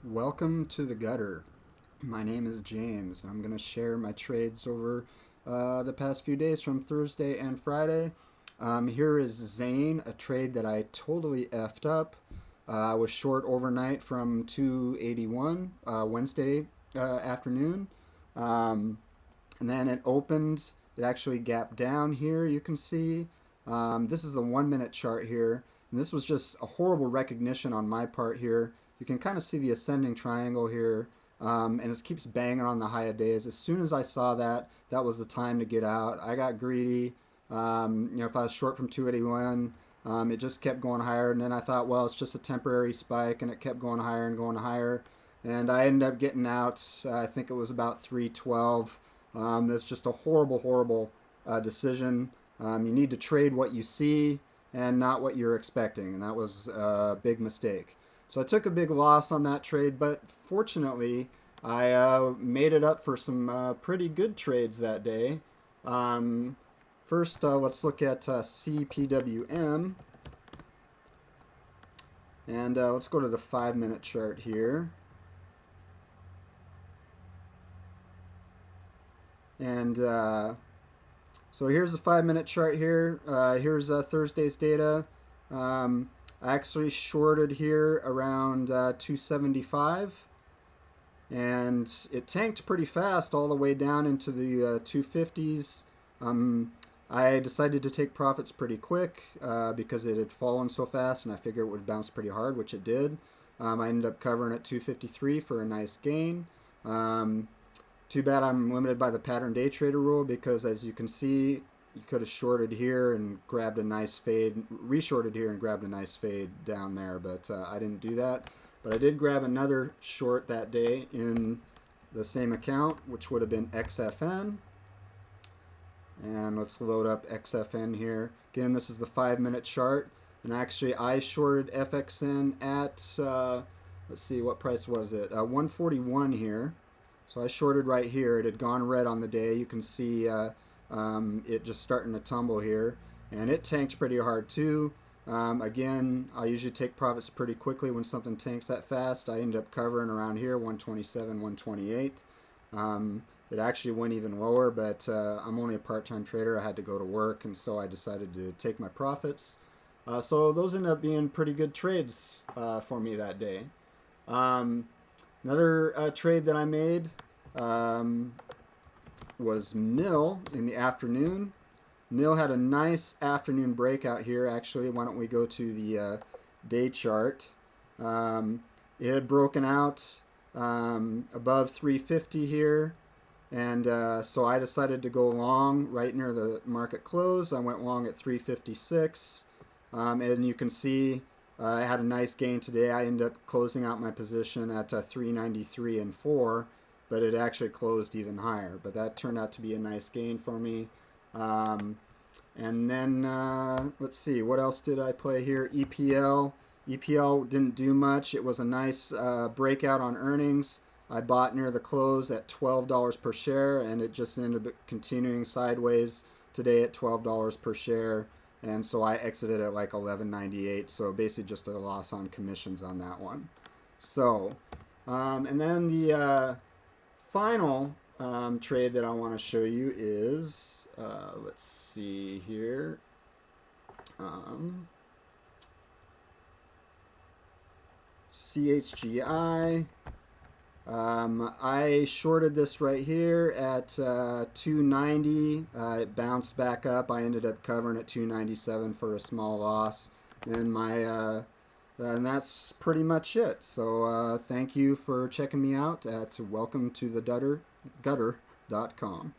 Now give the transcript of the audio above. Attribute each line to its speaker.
Speaker 1: Welcome to the gutter. My name is James, and I'm going to share my trades over the past few days from Thursday and Friday. Here is Zane, a trade that I totally effed up. I was short overnight from 281 Wednesday afternoon. Um, and then it opened, it actually gapped down here, you can see. This is the 1 minute chart here. And this was just a horrible recognition on my part here. You can kind of see the ascending triangle here. And it keeps banging on the high of days. As soon as I saw that, that was the time to get out. I got greedy. If I was short from 281, it just kept going higher. And then I thought, well, it's just a temporary spike, and it kept going higher and going higher. And I ended up getting out, I think it was about 312. That's just a horrible, horrible decision. You need to trade what you see and not what you're expecting, and that was a big mistake. So I took a big loss on that trade, but fortunately, I made it up for some pretty good trades that day. Um, First, let's look at CPWM, and let's go to the 5 minute chart here. And so here's the 5 minute chart here. Here's Thursday's data. I actually shorted here around 275, and it tanked pretty fast all the way down into the 250s. I decided to take profits pretty quick because it had fallen so fast, and I figured it would bounce pretty hard, which it did. I ended up covering at 253 for a nice gain. Too bad I'm limited by the pattern day trader rule, because as you can see, you could have shorted here and grabbed a nice fade, reshorted here and grabbed a nice fade down there, but I didn't do that. But I did grab another short that day in the same account, which would have been XFN. And let's load up XFN here. Again, this is the 5 minute chart. And actually, I shorted FXN at, let's see, what price was it? 141 here. So I shorted right here. It had gone red on the day. You can see it just starting to tumble here. And it tanked pretty hard too. Again, I usually take profits pretty quickly when something tanks that fast. I ended up covering around here, 127, 128. It actually went even lower, but I'm only a part-time trader. I had to go to work, and so I decided to take my profits. So those ended up being pretty good trades for me that day. Another trade that I made was Mill in the afternoon. Mill had a nice afternoon breakout here, actually. Why don't we go to the day chart? It had broken out above 350 here, and so I decided to go long right near the market close. I went long at 356, and you can see I had a nice gain today. I ended up closing out my position at 393 and 4, but it actually closed even higher. But that turned out to be a nice gain for me. And then let's see, what else did I play here? EPL. EPL didn't do much. It was a nice breakout on earnings. I bought near the close at $12 per share, and it just ended up continuing sideways today at $12 per share. And so I exited at like 11.98, so basically just a loss on commissions on that one. So, and then the final trade that I want to show you is, let's see here, CHGI. I shorted this right here at 290. It bounced back up. I ended up covering at 297 for a small loss. And and that's pretty much it. So thank you for checking me out at welcome to the gutter.com.